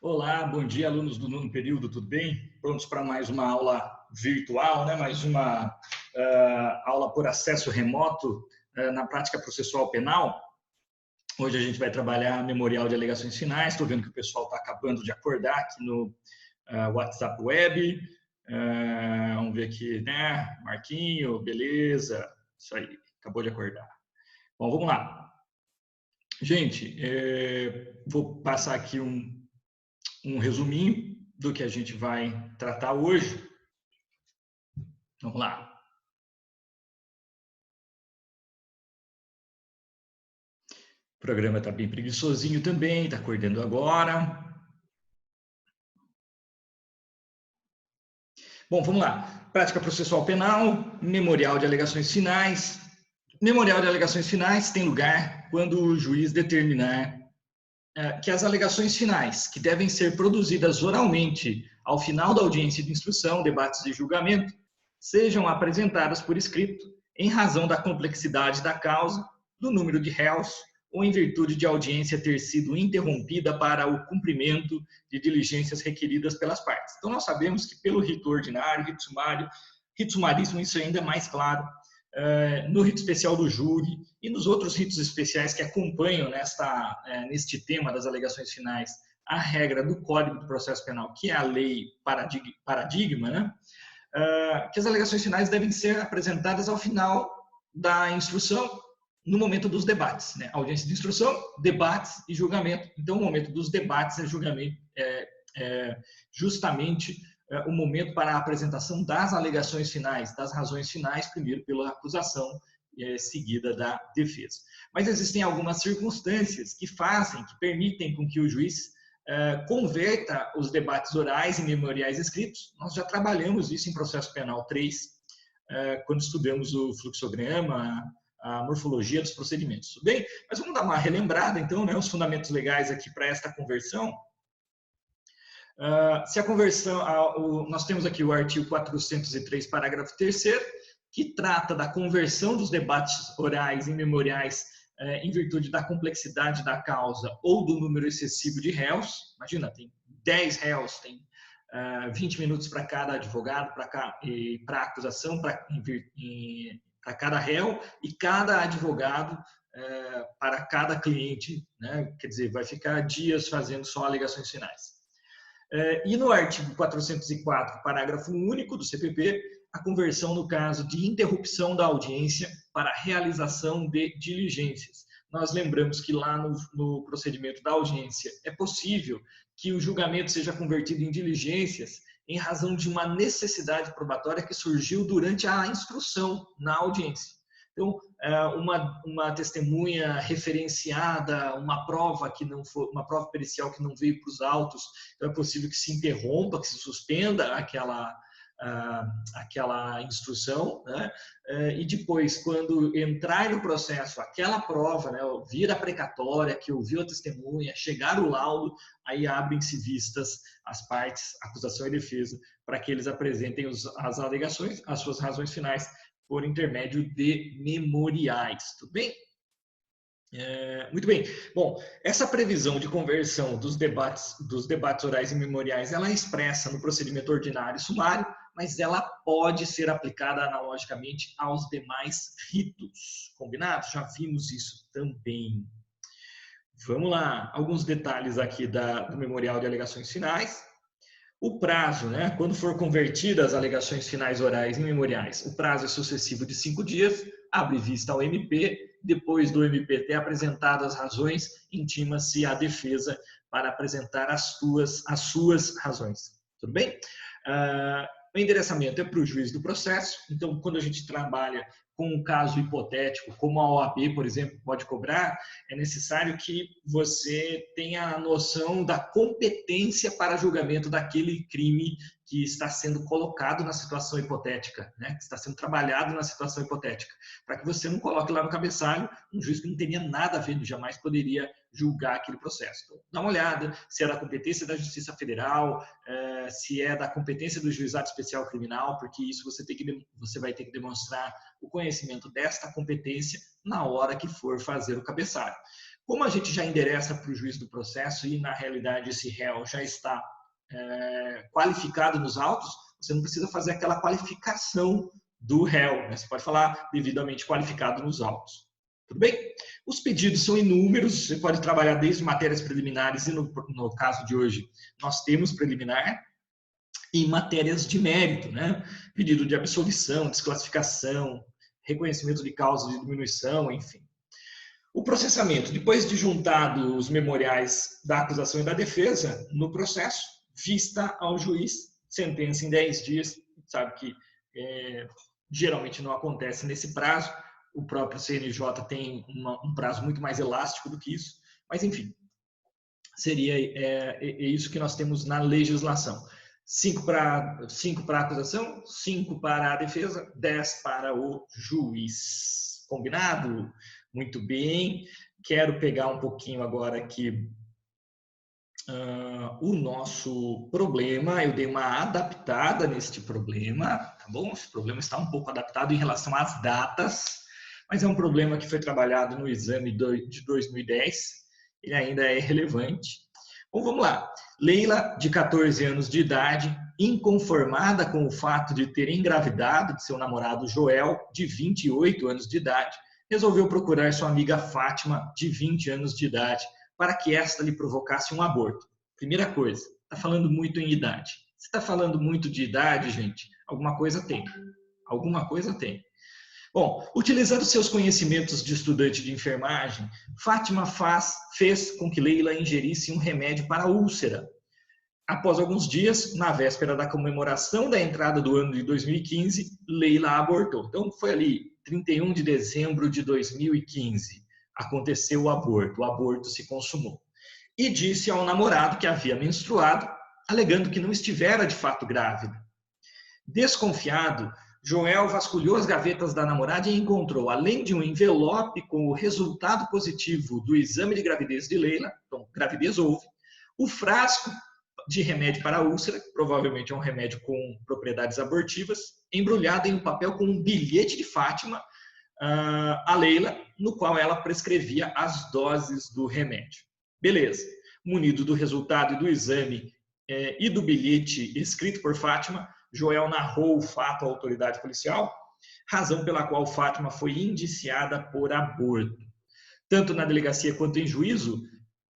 Olá, bom dia, alunos do nono período, tudo bem? Prontos para mais uma aula virtual, né? Mais uma aula por acesso remoto na prática processual penal. Hoje a gente vai trabalhar memorial de alegações finais. Estou vendo que o pessoal está acabando de acordar aqui no WhatsApp Web. Vamos ver aqui, né? Marquinho, beleza. Isso aí, acabou de acordar. Bom, vamos lá. Gente, vou passar aqui um resuminho do que a gente vai tratar hoje. Vamos lá. O programa está bem preguiçosinho também, está acordando agora. Bom, vamos lá. Prática processual penal, memorial de alegações finais. Memorial de alegações finais tem lugar quando o juiz determinar que as alegações finais, que devem ser produzidas oralmente ao final da audiência de instrução, debates e julgamento, sejam apresentadas por escrito em razão da complexidade da causa, do número de réus ou em virtude de audiência ter sido interrompida para o cumprimento de diligências requeridas pelas partes. Então, nós sabemos que pelo rito ordinário, rito sumário, rito sumaríssimo, isso ainda é mais claro, no rito especial do júri e nos outros ritos especiais que acompanham neste tema das alegações finais a regra do Código do Processo Penal, que é a lei paradigma, né? Que as alegações finais devem ser apresentadas ao final da instrução, no momento dos debates, né? Audiência de instrução, debates e julgamento. Então, o momento dos debates e julgamento justamente o momento para a apresentação das alegações finais, das razões finais, primeiro pela acusação, seguida da defesa. Mas existem algumas circunstâncias que permitem com que o juiz converta os debates orais em memoriais escritos. Nós já trabalhamos isso em processo penal 3, quando estudamos o fluxograma, a morfologia dos procedimentos. Tudo bem? Mas vamos dar uma relembrada, então, né, os fundamentos legais aqui para esta conversão. Se a conversão, nós temos aqui o artigo 403, parágrafo 3º, que trata da conversão dos debates orais em memoriais em virtude da complexidade da causa ou do número excessivo de réus. Imagina, tem 10 réus, tem 20 minutos para cada advogado, para a acusação, para cada réu, e cada advogado para cada cliente, né? Quer dizer, vai ficar dias fazendo só alegações finais. E no artigo 404, parágrafo único do CPP, a conversão no caso de interrupção da audiência para realização de diligências. Nós lembramos que lá no procedimento da audiência é possível que o julgamento seja convertido em diligências em razão de uma necessidade probatória que surgiu durante a instrução na audiência. Então, uma testemunha referenciada, uma prova que não foi, uma prova pericial que não veio para os autos, então é possível que se interrompa, que se suspenda aquela instrução, né? E depois, quando entrar no processo aquela prova, né, vir a precatória, que ouviu a testemunha, chegar o laudo, aí abrem-se vistas as partes, acusação e defesa, para que eles apresentem as alegações, as suas razões finais, por intermédio de memoriais. Tudo bem? Muito bem. Bom, essa previsão de conversão dos debates orais em memoriais, ela é expressa no procedimento ordinário e sumário, mas ela pode ser aplicada analogicamente aos demais ritos. Combinado? Já vimos isso também. Vamos lá, alguns detalhes aqui do memorial de alegações finais. O prazo, né, quando for convertida as alegações finais orais em memoriais, o prazo é sucessivo de 5 dias, abre vista ao MP, depois do MP ter apresentado as razões, intima-se a defesa para apresentar as suas razões. Tudo bem? O endereçamento é para o juiz do processo, então, quando a gente trabalha com um caso hipotético, como a OAB, por exemplo, pode cobrar, é necessário que você tenha a noção da competência para julgamento daquele crime que está sendo colocado na situação hipotética, né? Que está sendo trabalhado na situação hipotética, para que você não coloque lá no cabeçalho um juiz que não teria nada a ver, jamais poderia julgar aquele processo. Então, dá uma olhada se é da competência da Justiça Federal, se é da competência do Juizado Especial Criminal, porque isso você vai ter que demonstrar o conhecimento desta competência na hora que for fazer o cabeçalho. Como a gente já endereça para o juiz do processo e, na realidade, esse réu já está qualificado nos autos, você não precisa fazer aquela qualificação do réu, né? Você pode falar devidamente qualificado nos autos. Tudo bem? Os pedidos são inúmeros, você pode trabalhar desde matérias preliminares e no caso de hoje nós temos preliminar e matérias de mérito, né? Pedido de absolvição, desclassificação, reconhecimento de causa de diminuição, enfim. O processamento, depois de juntado os memoriais da acusação e da defesa, no processo, vista ao juiz, sentença em 10 dias, sabe que geralmente não acontece nesse prazo, o próprio CNJ tem um prazo muito mais elástico do que isso, mas enfim, seria isso que nós temos na legislação. 5 para a acusação, 5 para a defesa, 10 para o juiz. Combinado? Muito bem. Quero pegar um pouquinho agora aqui o nosso problema. Eu dei uma adaptada neste problema, tá bom? Esse problema está um pouco adaptado em relação às datas, mas é um problema que foi trabalhado no exame de 2010. Ele ainda é relevante. Bom, vamos lá. Leila, de 14 anos de idade, inconformada com o fato de ter engravidado de seu namorado Joel, de 28 anos de idade, resolveu procurar sua amiga Fátima, de 20 anos de idade, para que esta lhe provocasse um aborto. Primeira coisa, está falando muito em idade. Se está falando muito de idade, gente, alguma coisa tem. Alguma coisa tem. Bom, utilizando seus conhecimentos de estudante de enfermagem, Fátima fez com que Leila ingerisse um remédio para a úlcera. Após alguns dias, na véspera da comemoração da entrada do ano de 2015, Leila abortou. Então, foi ali, 31 de dezembro de 2015, aconteceu o aborto se consumou. E disse ao namorado que havia menstruado, alegando que não estivera de fato grávida. Desconfiado, Joel vasculhou as gavetas da namorada e encontrou, além de um envelope com o resultado positivo do exame de gravidez de Leila, então, gravidez houve, o frasco de remédio para a úlcera, provavelmente é um remédio com propriedades abortivas, embrulhado em um papel com um bilhete de Fátima a Leila, no qual ela prescrevia as doses do remédio. Beleza. Munido do resultado e do exame e do bilhete escrito por Fátima, Joel narrou o fato à autoridade policial, razão pela qual Fátima foi indiciada por aborto. Tanto na delegacia quanto em juízo,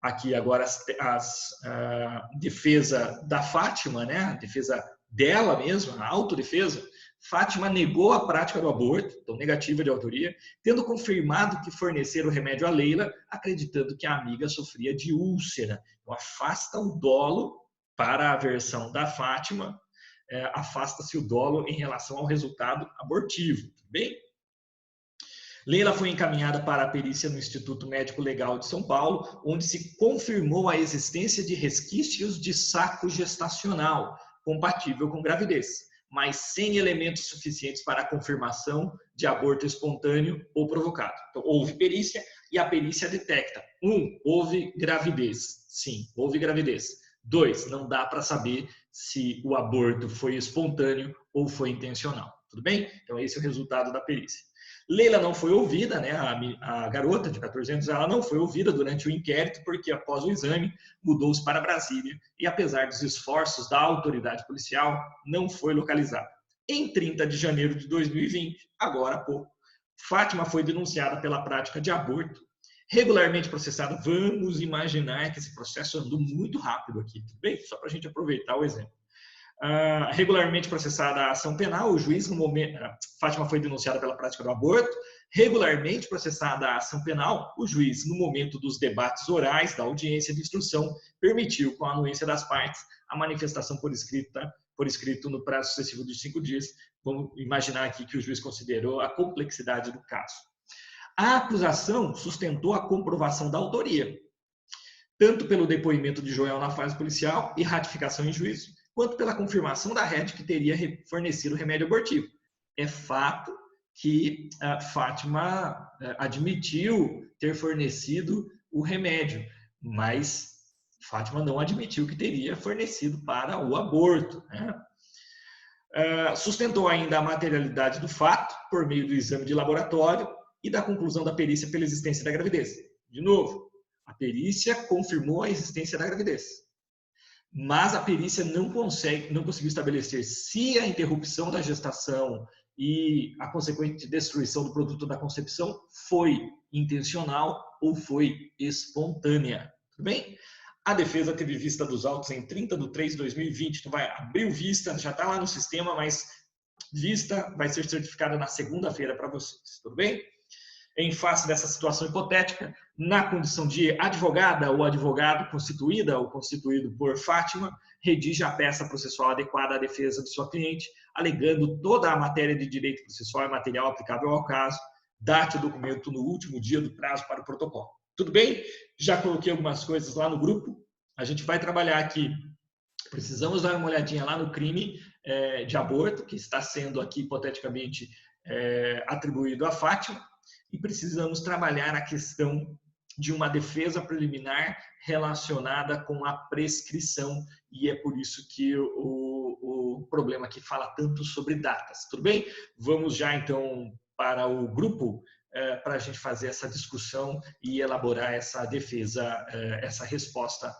aqui agora a defesa da Fátima, né, a defesa dela mesma, a autodefesa, Fátima negou a prática do aborto, então negativa de autoria, tendo confirmado que fornecera o remédio a Leila, acreditando que a amiga sofria de úlcera. Então, afasta o dolo para a versão da Fátima, afasta-se o dolo em relação ao resultado abortivo, tudo bem? Leila foi encaminhada para a perícia no Instituto Médico Legal de São Paulo, onde se confirmou a existência de resquícios de saco gestacional, compatível com gravidez, mas sem elementos suficientes para a confirmação de aborto espontâneo ou provocado. Então, houve perícia e a perícia detecta. 1, houve gravidez. Sim, houve gravidez. 2, não dá para saber se o aborto foi espontâneo ou foi intencional. Tudo bem? Então, esse é o resultado da perícia. Leila não foi ouvida, né? A garota de 14 anos, ela não foi ouvida durante o inquérito, porque após o exame mudou-se para Brasília e, apesar dos esforços da autoridade policial, não foi localizada. Em 30 de janeiro de 2020, agora há pouco, Fátima foi denunciada pela prática de aborto, regularmente processada. Vamos imaginar que esse processo andou muito rápido aqui, tudo bem? Só para a gente aproveitar o exemplo. Regularmente processada a ação penal, o juiz, no momento, Fátima foi denunciada pela prática do aborto, regularmente processada a ação penal, o juiz, no momento dos debates orais da audiência de instrução, permitiu, com a anuência das partes, a manifestação por escrito no prazo sucessivo de 5 dias. Vamos imaginar aqui que o juiz considerou a complexidade do caso. A acusação sustentou a comprovação da autoria, tanto pelo depoimento de Joel na fase policial e ratificação em juízo, quanto pela confirmação da rede que teria fornecido o remédio abortivo. É fato que a Fátima admitiu ter fornecido o remédio, mas Fátima não admitiu que teria fornecido para o aborto, né? Sustentou ainda a materialidade do fato por meio do exame de laboratório e da conclusão da perícia pela existência da gravidez. De novo, A perícia confirmou a existência da gravidez. Mas a perícia não conseguiu estabelecer se a interrupção da gestação e a consequente destruição do produto da concepção foi intencional ou foi espontânea. Tudo bem? A defesa teve vista dos autos em 30/3/2020. Então vai abrir vista, já está lá no sistema, mas vista vai ser certificada na segunda-feira para vocês. Tudo bem? Em face dessa situação hipotética, na condição de advogada ou advogado constituída ou constituído por Fátima, redige a peça processual adequada à defesa de sua cliente, alegando toda a matéria de direito processual e material aplicável ao caso, date o documento no último dia do prazo para o protocolo. Tudo bem? Já coloquei algumas coisas lá no grupo. A gente vai trabalhar aqui. Precisamos dar uma olhadinha lá no crime de aborto, que está sendo aqui hipoteticamente atribuído a Fátima. E precisamos trabalhar a questão de uma defesa preliminar relacionada com a prescrição, e é por isso que o problema aqui fala tanto sobre datas. Tudo bem? Vamos já, então, para o grupo, para a gente fazer essa discussão e elaborar essa defesa, essa resposta,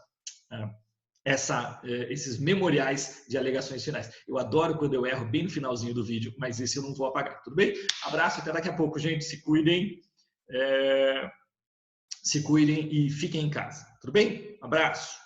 esses memoriais de alegações finais. Eu adoro quando eu erro bem no finalzinho do vídeo, mas esse eu não vou apagar, tudo bem? Abraço, até daqui a pouco, gente. Se cuidem e fiquem em casa, tudo bem? Abraço.